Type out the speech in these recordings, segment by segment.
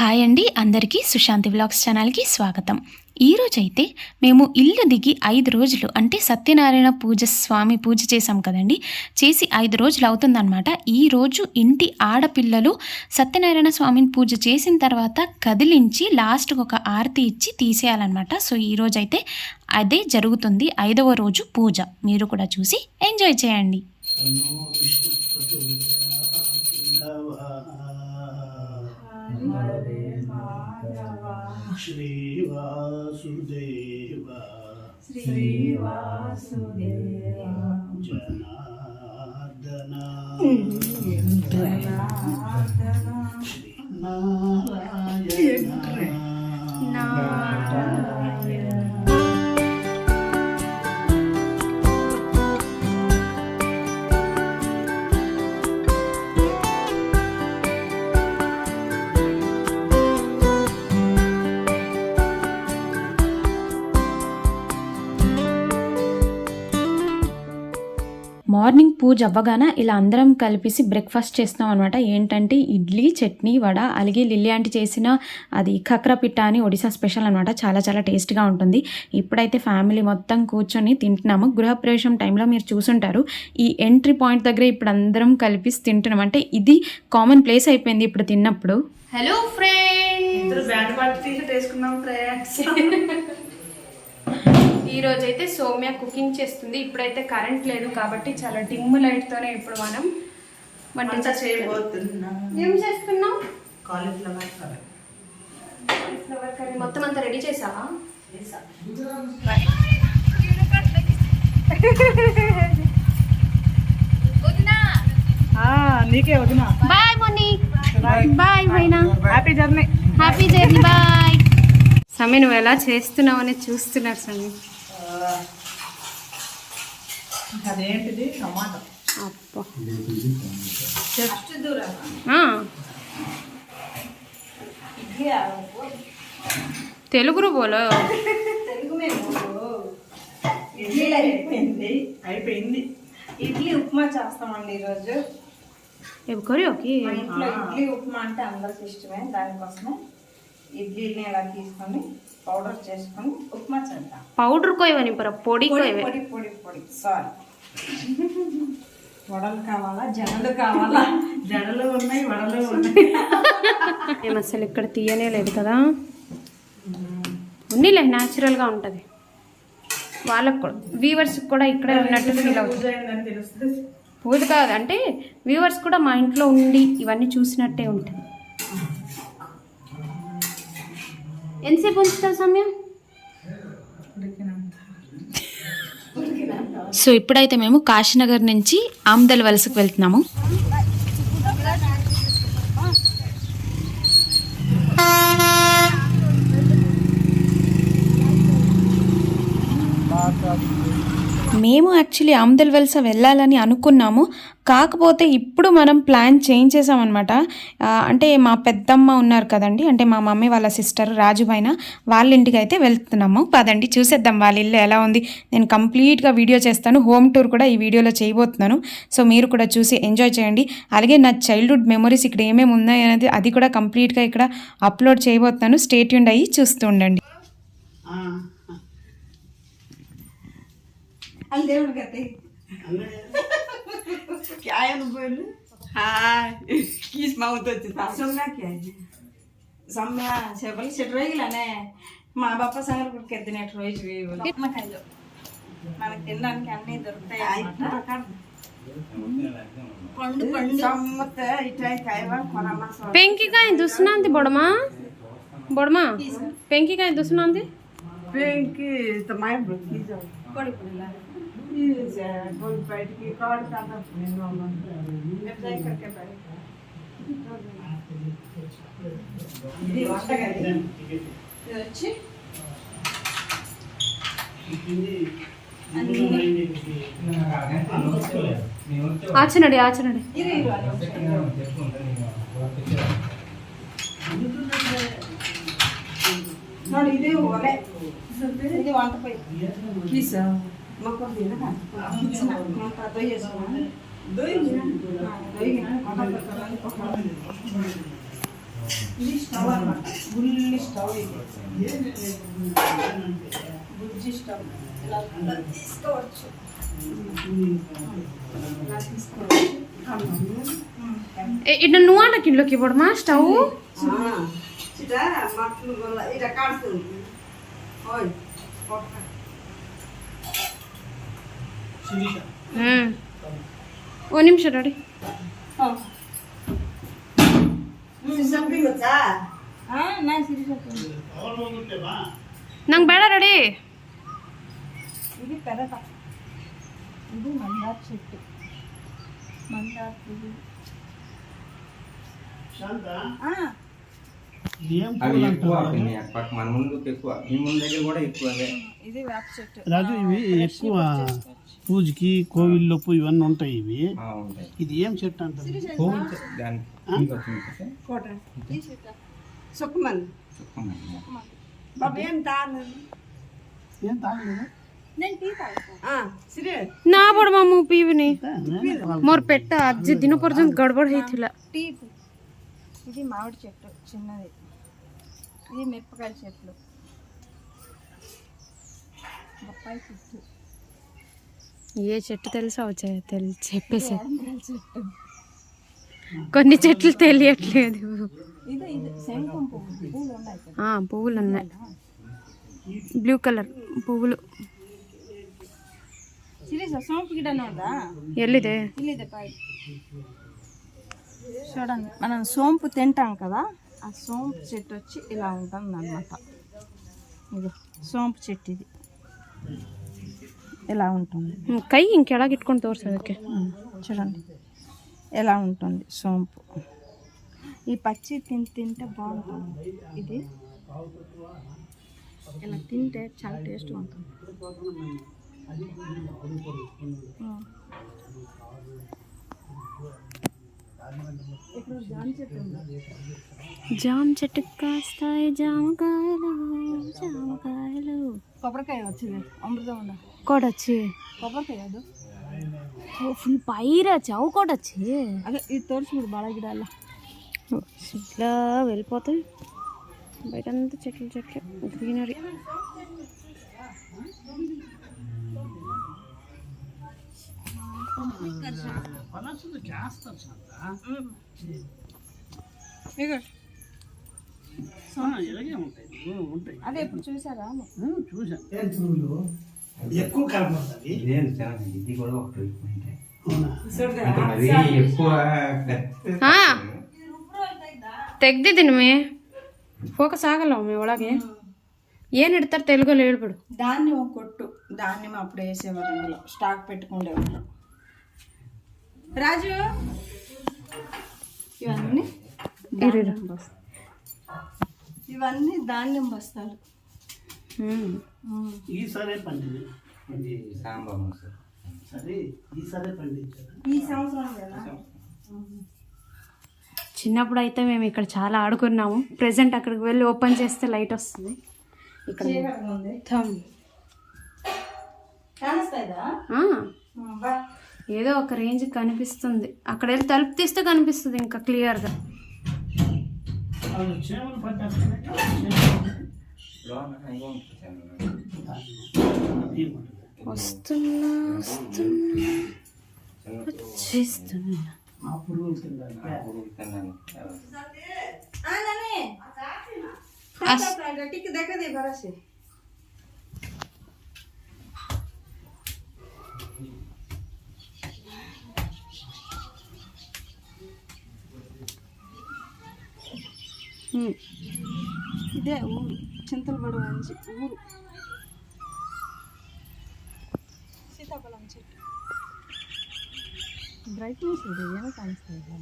Hi అండి, అందరికీ Sushanti vlogs ఛానల్కి స్వాగతం. ఈరోజైతే మేము ఇల్లు దిగి 5 రోజులు అంటే సత్యనారాయణ స్వామి పూజ చేసాం కదండి. చేసి 5 రోజులు అవుతుందన్నమాట. ఈరోజు ఇంటి ఆడపిల్లలు సత్యనారాయణ స్వామిని పూజ చేసిన తర్వాత కదిలించి లాస్ట్కి ఒక ఆరతి ఇచ్చి తీసేయాలన్నమాట. సో ఈరోజైతే అదే జరుగుతుంది, 5వ రోజు పూజ. మీరు కూడా చూసి ఎంజాయ్ చేయండి. శ్రీవాసుదేవ జనార్దన నారాయణ. మార్నింగ్ పూజ అవ్వగానే ఇలా అందరం కలిపేసి బ్రేక్ఫాస్ట్ చేస్తున్నాం అనమాట. ఏంటంటే ఇడ్లీ, చట్నీ, వడ, అలాగే లిల్లీ ఆంటీ చేసిన అది ఖక్రా పిట్టా అని ఒడిశా స్పెషల్ అనమాట. చాలా చాలా టేస్ట్గా ఉంటుంది. ఇప్పుడైతే ఫ్యామిలీ మొత్తం కూర్చొని తింటున్నాము. గృహప్రవేశం టైంలో మీరు చూసుంటారు, ఈ ఎంట్రీ పాయింట్ దగ్గర ఇప్పుడు అందరం కలిపి తింటున్నాం. అంటే ఇది కామన్ ప్లేస్ అయిపోయింది ఇప్పుడు తిన్నప్పుడు. హలో ఫ్రెండ్స్, ఈరోజు అయితే సౌమ్య కుకింగ్ చేస్తుంది. ఇప్పుడైతే కరెంట్ లేదు కాబట్టి చాలా డిమ్ లైట్తోనే ఇప్పుడు మనం వంట చేయబోతున్నాం. ఏం చేస్తున్నావు? Cauliflower curry. మొత్తం అంతా రెడీ చేసావా? నీకే వదినా. బాయ్ మొన్ని. బాయ్ వైనా. Happy journey. Happy journey. Bye. సమీ, నువ్వు ఎలా చేస్తున్నావు అని చూస్తున్నారు సమీ. అదేంటిది? టమాటా. అప్ప తెలుగులో బోలో. ఇడ్లీ అయిపోయింది. ఇడ్లీ ఉప్మా చేస్తామండి ఈరోజు. ఇంట్లో ఇడ్లీ ఉప్మా అంటే అందరికి ఇష్టమే. దానికోసమే ఇడ్లీని ఇలా తీసుకొని పౌడర్ చేసుకొని ఉప్మా చేద్దాం. పౌడర్ కోయవని పొడి పొడి పొడి పొడి సారీ. వడలు కావాలా, జడలు కావాలా? జడలు ఉన్నాయి, వడలు ఉన్నాయి. మేము అసలు ఇక్కడ తీయనే లేదు కదా. ఉన్నీలే, న్యాచురల్గా ఉంటుంది. వాళ్ళకు కూడా, వ్యూవర్స్కి కూడా ఇక్కడే ఉన్నట్టు ఫీల్ అవుతుంది. తెలుస్తుంది. పూజ కాదు అంటే వ్యూవర్స్ కూడా మా ఇంట్లో ఉండి ఇవన్నీ చూసినట్టే ఉంటుంది. ఎంతసేపు ఉంచుతావు సమయం? సో ఇప్పుడైతే మేము కాశీనగర్ నుంచి ఆమ్దల్ వలసకు వెళ్తున్నాము. మేము యాక్చువల్లీ ఆమ్దల్ వలస వెళ్ళాలని అనుకున్నాము. కాకపోతే ఇప్పుడు మనం ప్లాన్ చేంజ్ చేసామన్నమాట. అంటే మా పెద్దమ్మ ఉన్నారు కదండి, అంటే మా మమ్మీ వాళ్ళ సిస్టర్ రాజుబైన వాళ్ళ ఇంటికి అయితే వెళ్తున్నాము. పదండి చూసేద్దాం వాళ్ళ ఇల్లు ఎలా ఉంది. నేను కంప్లీట్గా వీడియో చేస్తాను. హోమ్ టూర్ కూడా ఈ వీడియోలో చేయబోతున్నాను. సో మీరు కూడా చూసి ఎంజాయ్ చేయండి. అలాగే నా చైల్డ్హుడ్ మెమరీస్ ఇక్కడ ఏమేమి ఉన్నాయి అనేది అది కూడా కంప్లీట్గా ఇక్కడ అప్లోడ్ చేయబోతున్నాను. స్టే ట్యూన్డ్ అయ్యి చూస్తూ ఉండండి. क्या है बोल? हाय किस माउंट होती था? सम्या क्या है? सम्या सेवल सेट रही लाने माँ बापा संगर कुछ कहते हैं रोज भी बोल कितना खाई लो मैंने तिन्ना क्या नहीं दरते आई पकड़ पंड पंड सम्मत इटाई खाएगा कोना मास पेंकी का दुसनांती बड़मा पेंकी का दुसनांती पेंकी तो मैं बोलती जाओ कोड़ी पड़ेला गोल बैठ के कार्ड का वेबसाइट करके बैठ ఇది వంట గది. ఇది వచ్చి ఆచనడి ನೋಡಿ ಇದು ಒಲೆ. ఇది వంట పై ప్లీజ్ మాకు దిన మాకు దొయ్య దొయ్య దొయ్య ఇది స్టవ్ అన్నమాట, బుల్లి స్టవ్ ఇది, బుజ్జి స్టవ్. ఇలా తీసుకోవచ్చు, ఇలా తీసుకోవచ్చు. ఇట్లా నువ్వు అన్నకి ఇంట్లోకి ఇవ్వడమా స్టవ్? మట్లు ఇలా కాడుతుంది. ఓయ్ ఓ నిమిషం డాడీ. ನಂಗೆ ಬೇಡ ರೆಡಿ. ఇది పెరట, ఇది మందార చెట్టు, మందార పువ్వు. అవి ఎక్కువ మన ముందు ఎక్కువ, మీ ముందు దగ్గర కూడా ఎక్కువ. ఇది వేప చెట్టు రాజు. ఇవి ఎక్కువ పూజకి కోవిల్లోపు ఇవన్నీ ఉంటాయి. ఇవి ఇది ఏం చెట్టు అంటారు? సుఖమన్ బాబు ఏం తాను ఏం తాగలేదు. ನಾ ಬಡ ಮಾಮು ಪೀವಿನಿ ಮೋರ್ ಪೆಟ್ಟ ಅಜ್ಜಿ ದಿನ ಪರ್ಜಂತ ಗಡ್ಬಡ್ ಹೈತಿಲ್ಲ. టీ. ఇది మామిడి చెట్టు చిన్నది, ఇది మిరపకాయ చెట్లు, బొప్పాయి చెట్టు. ఏ చెట్టు తెలుసా చెప్పేసి కొన్ని చెట్లు తెలియట్లేదు. ఇది ఇది శంఖం పువ్వు, పువ్వులు ఉన్నాయి కదా. పువ్వులు ఉన్నాయి, బ్లూ కలర్ పువ్వులు. సిరీస్ సోంపు గిడ ನೋಡ್ದಾ? ఎల్లిదే ఇల్లిదే పై చూడండి. మనం సోంపు తింటాం కదా, ఆ సోంపు చెట్టు వచ్చి ఇలా ఉంటుంది అన్నమాట. ఇది సోంపు చెట్టు, ఇది ఇలా ఉంటుంది. ಕೈ ಹಿಂಗೆ ಕೆಳಗೆ ಇಟ್ಕೊಂಡು ತೋರ್ಸೋದಕ್ಕೆ చూడండి ఎలా ఉంటుంది సోంపు. ఈ పచ్చి తింటే బాగుంటుంది. ఇది ఇలా తింటే చాలా టేస్ట్గా ఉంటుంది. ఇక్కడ జామ చెట్టు ఉంది. జామ చెట్టు కాస్తాయి జామకాయలు జామకాయలు. కొబ్బరికాయ వచ్చింది, అమృతం ఉండ కొడొచ్చి కొబ్బరికాయ ಅದು ఫుల్ పైరచ్చు అవు కొడొచ్చి. అదే ఇది తోర్చుడు బాಳ ಗಿಡ ಅಲ್ಲ, ఇట్లా వెళ్ళిపోతాయి. బయటంతా చెట్లు చెట్లు గ్రీనరీ. అదే ఇప్పుడు చూసారా? ఎక్కువ కలపడుతుంది. ఇది కూడా ఒకటి ತೆಗ್ದಿದ್ದೀನಿ ಮೇ ಫೋಕಸ್ ಆಗಲ್ಲ ಒಮ್ಮೆ ಒಳಗೆ. ಏನು ಇಡ್ತಾರೆ తెలుగులో ಹೇಳ್ಬಿಡು. ధాన్యం కొట్టు, ధాన్యం అప్పుడు వేసేవారు, అందులో స్టాక్ పెట్టుకుండేవారు. రాజు ఇవన్నీ ధాన్యం బస్తాలు, ఇవన్నీ ధాన్యం బస్తాలు. ఈసారి పండింది. ఇది సాంబార్ సరే ఈసారి పండించారు. ఈ సంవత్సరం కదా. చిన్నప్పుడు అయితే మేము ఇక్కడ చాలా ఆడుకున్నాము. ప్రెసెంట్ అక్కడికి వెళ్ళి ఓపెన్ చేస్తే లైట్ వస్తుంది. ఇక్కడ ఏదో ఒక రేంజ్ కనిపిస్తుంది. అక్కడ వెళ్ళి తలుపు తీస్తే కనిపిస్తుంది ఇంకా క్లియర్గా. వస్తున్నా వచ్చేస్తున్నా. ఇదే ఊరు, చింతలబడు మంచి ఊరు. సీతాఫలం చెట్టు ಬ್ರೈಟ್ನೆಸ್ ಇದೆ, ಏನೋ ಕಾಣಿಸ್ತಾ ಇದೆ.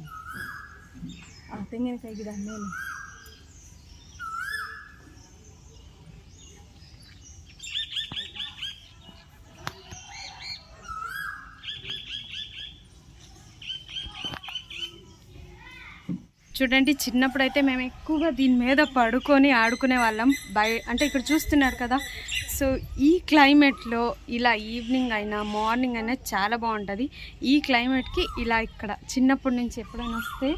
ಆ ತೆಂಗಿನಕಾಯಿ ಗಿಡ ಮೇಲೆ చూడండి. చిన్నప్పుడు అయితే మేము ఎక్కువగా దీని మీద పడుకొని ఆడుకునే వాళ్ళం. అంటే ఇక్కడ చూస్తున్నారు కదా. సో ఈ క్లైమేట్లో ఇలా ఈవినింగ్ అయినా మార్నింగ్ అయినా చాలా బాగుంటుంది. ఈ క్లైమేట్కి ఇలా ఇక్కడ చిన్నప్పటి నుంచి ఎప్పుడైనా వస్తే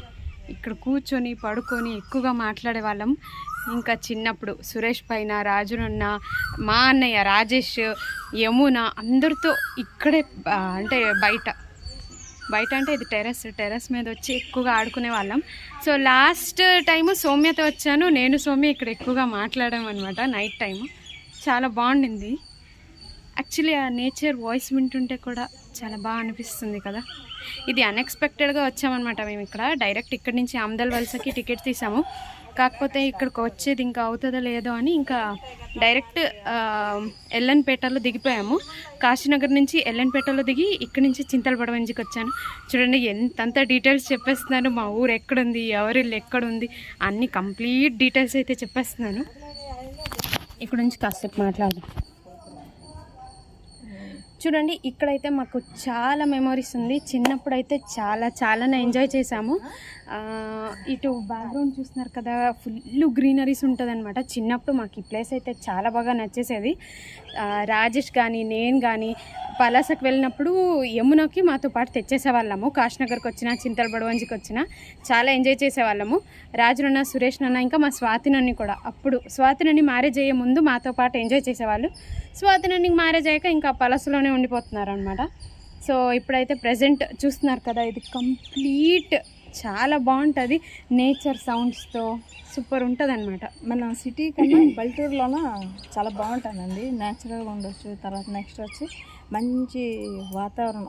ఇక్కడ కూర్చొని పడుకొని ఎక్కువగా మాట్లాడే వాళ్ళం. ఇంకా చిన్నప్పుడు సురేష్ పైన, రాజునన్న, మా అన్నయ్య రాజేష్, యమున అందరితో ఇక్కడే అంటే బయట అంటే ఇది టెర్రస్ మీద వచ్చి ఎక్కువగా ఆడుకునే వాళ్ళం. సో లాస్ట్ టైము సౌమ్యతో వచ్చాను, నేను సౌమ్య ఇక్కడ ఎక్కువగా మాట్లాడాం అనమాట. నైట్ టైము చాలా బాగుండింది. యాక్చువల్లీ ఆ నేచర్ వాయిస్ వింటుంటే కూడా చాలా బాగా అనిపిస్తుంది కదా. ఇది అన్ఎక్స్పెక్టెడ్గా వచ్చామన్నమాట. మేము ఇక్కడ డైరెక్ట్ ఇక్కడి నుంచి ఆమ్దల్ వలసకి టికెట్ తీసాము. కాకపోతే ఇక్కడికి వచ్చేది ఇంకా అవుతుందో లేదో అని ఇంకా డైరెక్ట్ ఎల్లన్పేటలో దిగిపోయాము. కాశీనగర్ నుంచి ఎల్లన్పేటలో దిగి ఇక్కడి నుంచి చింతలపడవంజికి వచ్చాను. చూడండి ఎంతంత డీటెయిల్స్ చెప్పేస్తున్నాను. మా ఊరు ఎక్కడుంది, ఎవరిల్లు ఎక్కడుంది, అన్ని కంప్లీట్ డీటెయిల్స్ అయితే చెప్పేస్తున్నాను. ఇక్కడ నుంచి కాసేపు మాట్లాడదాం. చూడండి ఇక్కడైతే మాకు చాలా మెమరీస్ ఉంది. చిన్నప్పుడు అయితే చాలానే ఎంజాయ్ చేసాము. ఇటు బ్యాక్గ్రౌండ్ చూస్తున్నారు కదా, ఫుల్ గ్రీనరీస్ ఉంటుంది అనమాట. చిన్నప్పుడు మాకు ఈ ప్లేస్ అయితే చాలా బాగా నచ్చేసేది. రాజేష్ కానీ నేను కానీ పలాసకు వెళ్ళినప్పుడు యమునకి మాతో పాటు తెచ్చేసేవాళ్ళము. కాశీనగర్కి వచ్చినా, చింతలబడవంజికి వచ్చినా చాలా ఎంజాయ్ చేసేవాళ్ళము. రాజునన్న, సురేష్ నన్న, ఇంకా మా స్వాతినన్ని కూడా. అప్పుడు స్వాతినన్ని మ్యారేజ్ అయ్యే ముందు మాతో పాటు ఎంజాయ్ చేసేవాళ్ళు. స్వాతినన్ని మ్యారేజ్ అయ్యాక ఇంకా పలాసలోనే ఉండిపోతున్నారు అనమాట. సో ఇప్పుడైతే ప్రజెంట్ చూస్తున్నారు కదా, ఇది కంప్లీట్ చాలా బాగుంటుంది. నేచర్ సౌండ్స్తో సూపర్ ఉంటుంది అనమాట. మన సిటీ కన్నా పల్లెటూరులోన చాలా బాగుంటుందండి. న్యాచురల్గా ఉండొచ్చు. తర్వాత నెక్స్ట్ వచ్చి మంచి వాతావరణం,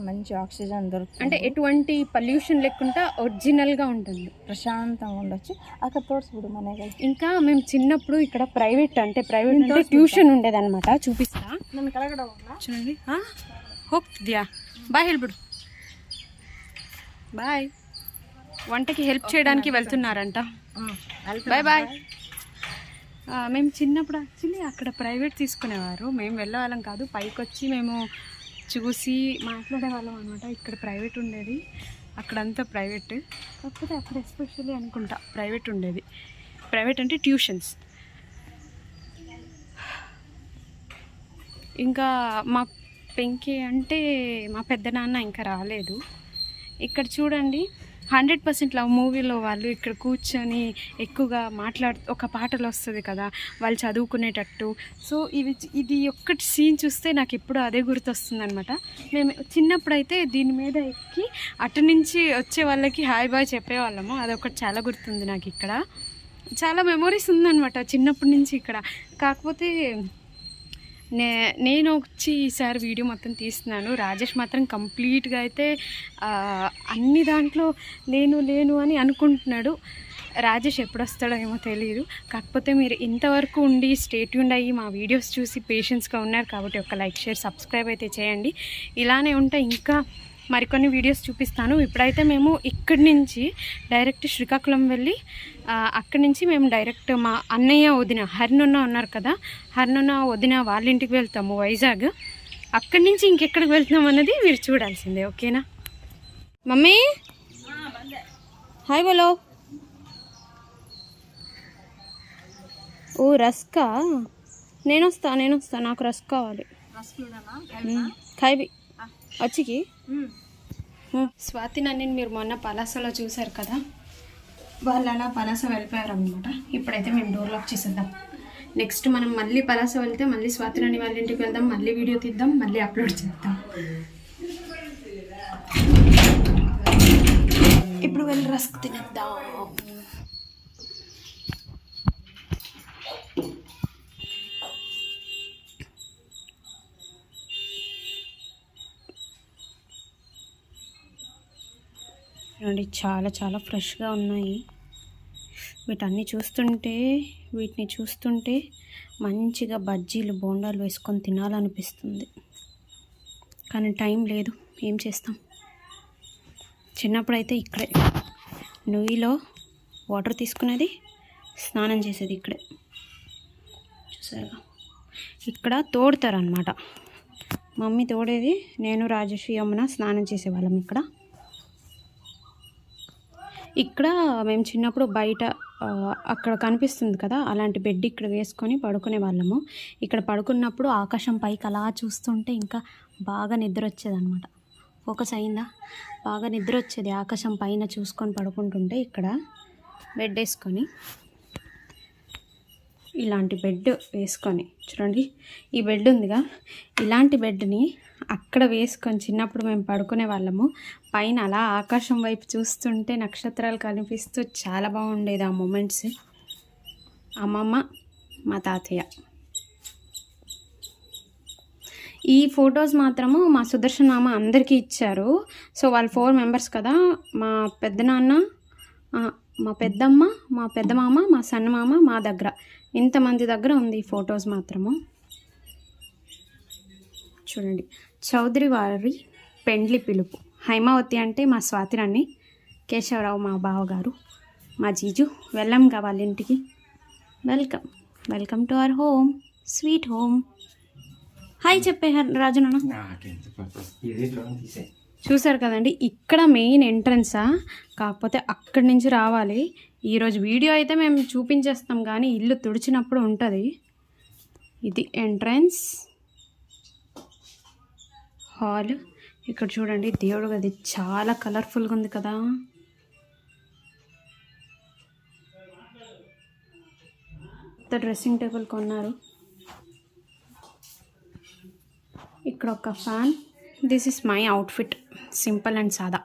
మంచి ఆక్సిజన్ దొరుకుతుంది. అంటే ఎటువంటి పొల్యూషన్ లేకుండా ఒరిజినల్గా ఉంటుంది, ప్రశాంతంగా ఉండొచ్చు. అక్కడ తోడ్చుడు మనకి. ఇంకా మేము చిన్నప్పుడు ఇక్కడ ప్రైవేట్ అంటే ట్యూషన్ ఉండేదన్నమాట. చూపిస్తా నన్ను కలగడం చూడండి. ಹೋಗ್ತಿದ್ಯಾ? బాయ్ ಹೇಳ್ಬಿಡು. బాయ్. వంటకి హెల్ప్ చేయడానికి వెళ్తున్నారంట. Bye bye. మేము చిన్నప్పుడు యాక్చువల్లీ అక్కడ ప్రైవేట్ తీసుకునేవారు. మేము వెళ్ళేవాళ్ళం కాదు, పైకి వచ్చి మేము చూసి మాట్లాడేవాళ్ళం అనమాట. ఇక్కడ ప్రైవేట్ ఉండేది, అక్కడంతా ప్రైవేట్. కాకపోతే అక్కడ ఎస్పెషల్లీ అనుకుంటా ప్రైవేట్ ఉండేది. ప్రైవేట్ అంటే ట్యూషన్స్. ఇంకా మా పెంకి అంటే మా పెద్ద నాన్న ఇంకా రాలేదు. ఇక్కడ చూడండి 100% లవ్ మూవీలో వాళ్ళు ఇక్కడ కూర్చొని ఎక్కువగా ఒక పాటలు వస్తుంది కదా, వాళ్ళు చదువుకునేటట్టు. సో ఇది ఒక్కటి సీన్ చూస్తే నాకు ఎప్పుడు అదే గుర్తొస్తుంది అనమాట. మేము చిన్నప్పుడు అయితే దీని మీద ఎక్కి అటు నుంచి వచ్చే వాళ్ళకి హాయ్ బాయ్ చెప్పేవాళ్ళము. అదొకటి చాలా గుర్తుంది నాకు. ఇక్కడ చాలా మెమొరీస్ ఉందన్నమాట చిన్నప్పటి నుంచి ఇక్కడ. కాకపోతే నేను వచ్చి ఈసారి వీడియో మొత్తం తీస్తున్నాను. రాజేష్ మాత్రం కంప్లీట్గా అయితే అన్ని దాంట్లో లేను అని అనుకుంటున్నాడు. రాజేష్ ఎప్పుడు వస్తాడో ఏమో తెలియదు. కాకపోతే మీరు ఇంతవరకు ఉండి స్టే ట్యూన్డ్ అయ్యి మా వీడియోస్ చూసి పేషెన్స్గా ఉన్నారు కాబట్టి ఒక లైక్, షేర్, సబ్స్క్రైబ్ అయితే చేయండి. ఇలానే ఉంటే ఇంకా మరికొన్ని వీడియోస్ చూపిస్తాను. ఇప్పుడైతే మేము ఇక్కడి నుంచి డైరెక్ట్ శ్రీకాకుళం వెళ్ళి అక్కడి నుంచి మేము డైరెక్ట్ మా అన్నయ్య వదిన హరినున్న ఉన్నారు కదా, హరినున్న వదిన వాళ్ళ ఇంటికి వెళ్తాము వైజాగ్. అక్కడి నుంచి ఇంకెక్కడికి వెళ్తున్నాం అన్నది మీరు చూడాల్సిందే. ఓకేనా మమ్మీ? హాయ్ బోలో. ఓ రస్కా, నేను వస్తా నాకు రస్ కావాలి. ఖైబీ వచ్చికి. స్వాతి నన్ను మీరు మొన్న పలాసలో చూసారు కదా, వాళ్ళు అలా పలాస వెళ్ళిపోయారు అనమాట. ఇప్పుడైతే మేము డోర్ లాక్ చేసేద్దాం. నెక్స్ట్ మనం మళ్ళీ పలాస వెళ్తే మళ్ళీ స్వాతి నన్ను వాళ్ళ ఇంటికి వెళ్దాం, మళ్ళీ వీడియో తీద్దాం, మళ్ళీ అప్లోడ్ చేద్దాం. ఇప్పుడు వెళ్ళి రస్క్ తినేద్దాం. చూడండి చాలా ఫ్రెష్గా ఉన్నాయి. వీటిని చూస్తుంటే మంచిగా బజ్జీలు, బోండాలు వేసుకొని తినాలనిపిస్తుంది. కానీ టైం లేదు, ఏం చేస్తాం. చిన్నప్పుడైతే ఇక్కడే నువ్వులో వాటర్ తీసుకునేది, స్నానం చేసేది ఇక్కడే. చూసారుగా ఇక్కడ తోడుతారనమాట. మమ్మీ తోడేది, నేను రాజేష్ యమున స్నానం చేసేవాళ్ళం ఇక్కడ మేము చిన్నప్పుడు బయట అక్కడ కనిపిస్తుంది కదా, అలాంటి బెడ్ ఇక్కడ వేసుకొని పడుకునే వాళ్ళము. ఇక్కడ పడుకున్నప్పుడు ఆకాశం పైకి అలా చూస్తుంటే ఇంకా బాగా నిద్ర వచ్చేదన్నమాట. ఫోకస్ అయిందా? బాగా నిద్ర వచ్చేది ఆకాశం పైన చూసుకొని పడుకుంటుంటే. ఇక్కడ బెడ్ వేసుకొని, ఇలాంటి బెడ్ వేసుకొని చూడండి, ఈ బెడ్ ఉందిగా, ఇలాంటి బెడ్ని అక్కడ వేసుకొని చిన్నప్పుడు మేము పడుకునే వాళ్ళము. పైన అలా ఆకాశం వైపు చూస్తుంటే నక్షత్రాలు కనిపిస్తూ చాలా బాగుండేది ఆ మూమెంట్స్. అమ్మమ్మ, మా తాతయ్య. ఈ ఫొటోస్ మాత్రము మా సుదర్శన్ మామ అందరికీ ఇచ్చారు. సో వాళ్ళు 4 మెంబర్స్ కదా, మా పెద్దనాన్న, మా పెద్దమ్మ, మా పెద్దమామ, మా సన్నమామ, మా దగ్గర, ఇంతమంది దగ్గర ఉంది ఈ ఫొటోస్ మాత్రము. చూడండి, చౌదరి వారి పెండ్లి పిలుపు. హైమావతి అంటే మా స్వాతిరాణి, కేశవరావు మా బావగారు, మా జీజు. వెళ్ళాం వాళ్ళ ఇంటికి. Welcome, welcome to our home, sweet home. Hi చెప్పే రాజు నాన్న. చూసారు కదండి, ఇక్కడ మెయిన్ ఎంట్రన్సా, కాకపోతే అక్కడి నుంచి రావాలి. ఈరోజు వీడియో అయితే మేము చూపించేస్తాం, కానీ ఇల్లు తుడిచినప్పుడు ఉంటుంది. ఇది ఎంట్రన్స్ హాల్. ఇక్కడ చూడండి, దేవుడు గది చాలా కలర్ఫుల్గా ఉంది కదా. డ్రెస్సింగ్ టేబుల్ కొన్నారు. ఇక్కడ ఒక fan. This is my outfit, simple and సాదా.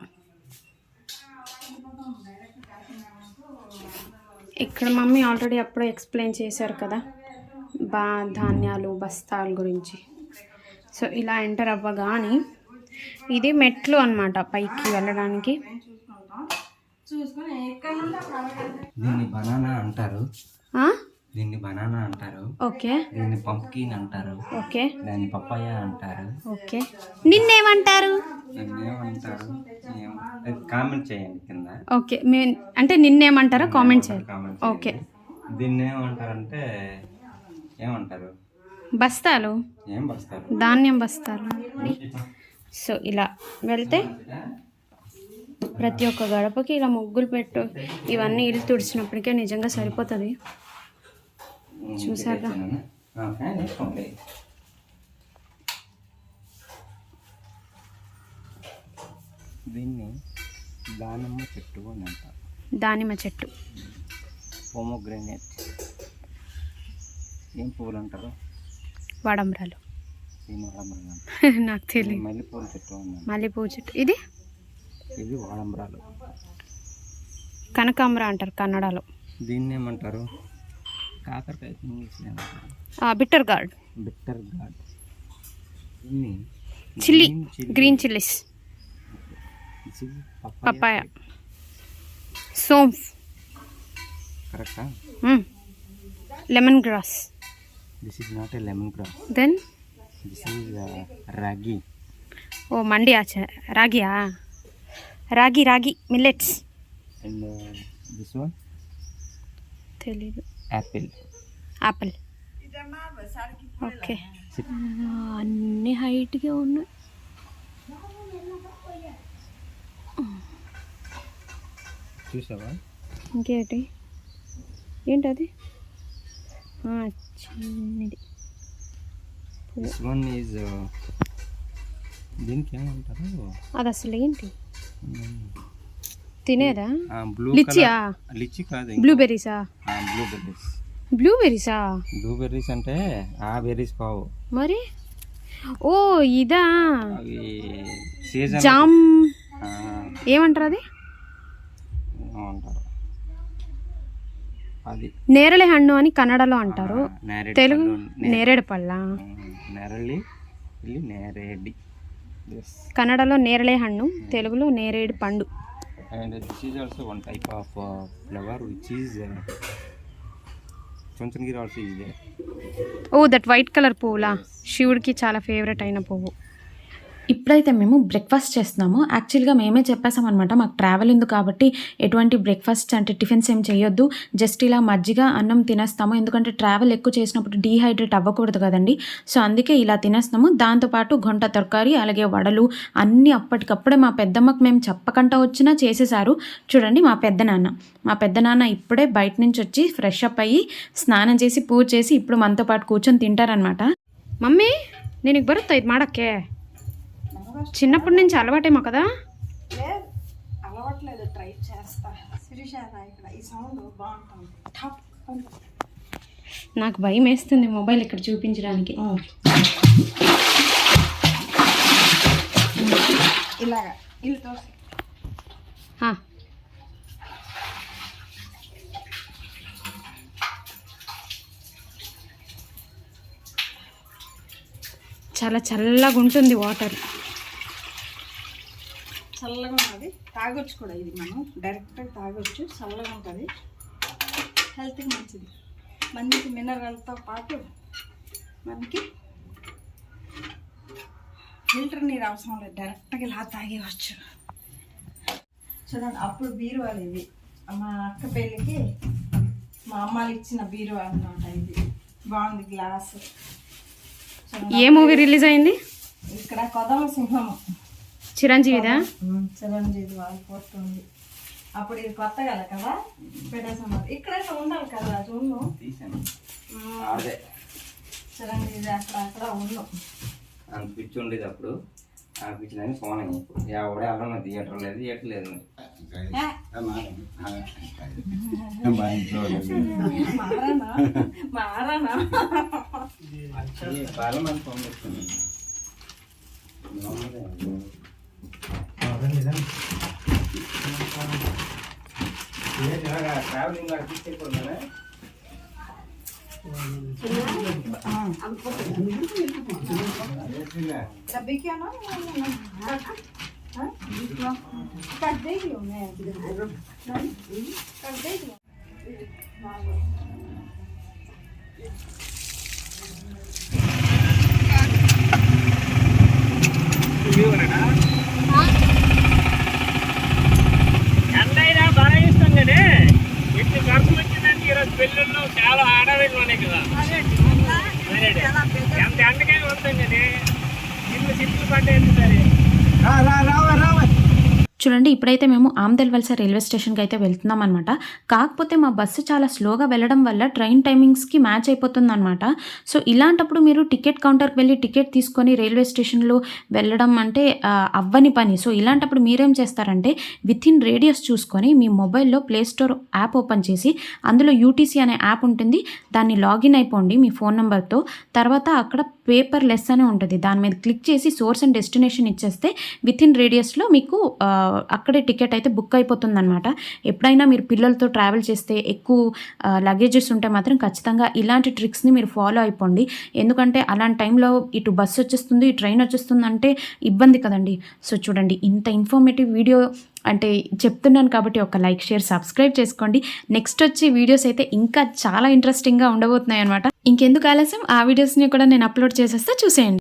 ఇక్కడ మమ్మీ ఆల్రెడీ అప్పుడే ఎక్స్ప్లెయిన్ చేశారు కదా ధాన్యాలు బస్తాల గురించి. సో ఇలా ఎంటర్ అవ్వగానే ఇది మెట్లు అన్నమాట పైకి వెళ్ళడానికి. దీన్ని బనానా అంటారు. దీన్ని బనానా అంటారు. ఓకే. దీన్ని పంప్కిన్ అంటారు. ఓకే. దాన్ని పప్పాయ అంటారు. ఓకే. నిన్నేమంటారు? ఏమంటారు కామెంట్ చేయండి కింద. ఓకే, అంటే నిన్నేమంటారో కామెంట్ చేయండి. ఓకే. దీన్ని ఏమంటారంటే ఏమంటారు? బస్తాలు. ఏం బస్తాలు? ధాన్యం బస్తాలు. సో ఇలా వెళ్తే ప్రతి ఒక్క గడపకి ఇలా ముగ్గులు పెట్టు. ఇవన్నీ ఇల్లు తుడిచినప్పటికే నిజంగా సరిపోతుంది. చూసారుగా. దీన్ని దానిమ్మ చెట్టు అని అంటారు. దానిమ్మ చెట్టు. పోమోగ్రానేట్. ఏం పువ్వులు అంటారు? వాడంబరాలు. వాడంబరాలు నాకు తెలియదు. మల్లెపూల చెట్టు. మల్లెపూ చెట్టు. ఇది వాడంబరాలు. కనకాంబర అంటారు కన్నడలో. దీన్ని ఏమంటారు? కాకరకాయ. Bitter gourd. Bitter gourd. దీన్ని chilli, green chillies. Papaya. Saunf. కరెక్టా? Lemongrass. This is not a lemongrass. Then this is ragi. ఓ మండి రాగియా? Ragi millets. And this one తెలీదు. యాపిల్. ఓకే. అన్ని హైట్గా ఉన్నాయి. చూసావా? ఇంకేంటి? ఏంటది? చిన్నది. దిస్ వన్ ఈజ్ దీనికి ఏమంటారు? అది అసలు ఏంటి? తినేదా? బ్లూ. లిచ్చియా? లిచ్చి కాదు. బ్లూబెర్రీసా? బ్లూబెర్రీస్ అంటే ఆ బెర్రీస్ పావు. మరి ఓ ఇదా? అవి సీజన్. జామ్ ఏమంటారు? అది ఏమంటారు? అది నేరళి హಣ್ಣు అని కన్నడలో అంటారు. తెలుగు నేరేడు పళ్ళ. నేరేడి. కన్నడలో నేరళి హಣ್ಣు, తెలుగులో నేరేడు పండు. And this is also one type of flower which is Chunchanagiri also is there. Oh that white colour పువ్వులా? శివుడికి చాలా ఫేవరెట్ అయిన పువ్వు. ఇప్పుడైతే మేము బ్రేక్ఫాస్ట్ చేస్తున్నాము. యాక్చువల్గా మేమే చెప్పేసామన్నమాట, మాకు ట్రావెల్ ఉంది కాబట్టి ఎటువంటి బ్రేక్ఫాస్ట్ అంటే టిఫిన్స్ ఏం చేయొద్దు, జస్ట్ ఇలా మజ్జిగ అన్నం తినేస్తాము. ఎందుకంటే ట్రావెల్ ఎక్కువ చేసినప్పుడు డీహైడ్రేట్ అవ్వకూడదు కదండి. సో అందుకే ఇలా తినేస్తాము. దాంతోపాటు గొంట తరకారీ, అలాగే వడలు అన్నీ అప్పటికప్పుడే మా పెద్దమ్మకు మేము చెప్పకుండా వచ్చినా చేసేసారు. చూడండి, మా పెద్దనాన్న ఇప్పుడే బయట నుంచి వచ్చి ఫ్రెష్ అప్ అయ్యి స్నానం చేసి పూజ చేసి ఇప్పుడు మనతో పాటు కూర్చొని తింటారనమాట. మమ్మీ ನಿನಗೆ ಬರುತ್ತಾ ಇದು ಮಾಡೋಕ್ಕೆ? చిన్నప్పటి నుంచి అలవాటేమో కదా. లేదు అలవాట్లేదు, ట్రై చేస్తా. శిరీష ఇక్కడ ఈ సౌండ్ బాగుంటుంది. ఠప్ అని. నాకు భయం వేస్తుంది మొబైల్ ఇక్కడ చూపించడానికి. ఇలాగా ఇల్లుతో ఆ, చాలా చల్లగా ఉంటుంది వాటర్. చల్లగా ఉన్నది, తాగొచ్చు కూడా. ఇది మనం డైరెక్ట్గా తాగొచ్చు, చల్లగా ఉంటుంది, హెల్త్కి మంచిది. మంచి మినరల్తో పాటు మనకి ఫిల్టర్ నీరు అవసరం లేదు, డైరెక్ట్గా ఇలా తాగేవచ్చు. చూడండి, అప్పుడు బీరువాలు ఇది మా అక్క పెళ్ళికి మా అమ్మాలు ఇచ్చిన బీరువా అన్నమాట. ఇది బాగుంది గ్లాసు. ఏ మూవీ రిలీజ్ అయింది? ఇక్కడ కొదమ సింహము, చిరంజీవిదా? చిరంజీవి వాళ్ళు పోతుంది. అప్పుడు ఇది కొత్త కదా పెట్టేసాం. ఇక్కడైతే ఉండాలి కదా చూడు. తీసాను అదే చిరంజీవి అక్కడ ఉన్నాం. అంత పిచ్చి ఉండేది అప్పుడు. ఆ పిచ్చి దాన్ని ఫోన్ అయింది. ఇప్పుడు ఎవడే అలా థియేటర్ లేదు, థియేటర్ లేదు. మారానా చాలా మంది ఫోన్ చేస్తుంది. ట్రావెలింగ్ తీసుకెళ్ళిపోతుందా? డబ్బీకేనా कर देगी मैं कर देगी. ఎంతైనా బాగా ఇస్తాం కానీ ఇటు ఖర్చు వచ్చిందంటే ఈరోజు పెళ్ళిళ్ళు చాలా ఆడవాళ్ళు ఉన్నాయి కదా. ఎంత ఎండకైనా ఉంటాం కానీ ఇల్లు చిట్లు పడ్డాయి సరే. చూడండి, ఇప్పుడైతే మేము ఆమ్దల్ వలస రైల్వే స్టేషన్కి అయితే వెళ్తున్నాం అనమాట. కాకపోతే మా బస్సు చాలా స్లోగా వెళ్ళడం వల్ల ట్రైన్ టైమింగ్స్కి మ్యాచ్ అయిపోతుంది అనమాట. సో ఇలాంటప్పుడు మీరు టికెట్ కౌంటర్కి వెళ్ళి టికెట్ తీసుకొని రైల్వే స్టేషన్లో వెళ్ళడం అంటే అవ్వని పని. సో ఇలాంటప్పుడు మీరేం చేస్తారంటే విత్ ఇన్ రేడియస్ చూసుకొని మీ మొబైల్లో ప్లే స్టోర్ యాప్ ఓపెన్ చేసి అందులో యూటీసీ అనే యాప్ ఉంటుంది, దాన్ని లాగిన్ అయిపోండి మీ ఫోన్ నెంబర్తో. తర్వాత అక్కడ పేపర్ లెస్ అనే ఉంటుంది, దాని మీద క్లిక్ చేసి సోర్స్ అండ్ డెస్టినేషన్ ఇచ్చేస్తే విత్ ఇన్ రేడియస్లో మీకు అక్కడే టికెట్ అయితే బుక్ అయిపోతుంది అనమాట. ఎప్పుడైనా మీరు పిల్లలతో ట్రావెల్ చేస్తే ఎక్కువ లగేజెస్ ఉంటే మాత్రం ఖచ్చితంగా ఇలాంటి ట్రిక్స్ని మీరు ఫాలో అయిపోండి. ఎందుకంటే అలాంటి టైంలో ఇటు బస్సు వచ్చేస్తుంది, ఈ ట్రైన్ వచ్చేస్తుంది అంటే ఇబ్బంది కదండి. సో చూడండి, ఇంత ఇన్ఫర్మేటివ్ వీడియో అంటే చెప్తున్నాను కాబట్టి ఒక లైక్, షేర్, సబ్స్క్రైబ్ చేసుకోండి. నెక్స్ట్ వచ్చే వీడియోస్ అయితే ఇంకా చాలా ఇంట్రెస్టింగ్గా ఉండబోతున్నాయి అనమాట. ఇంకెందుకు ఆలస్యం, ఆ వీడియోస్ని కూడా నేను అప్లోడ్ చేసేస్తే చూసేయండి.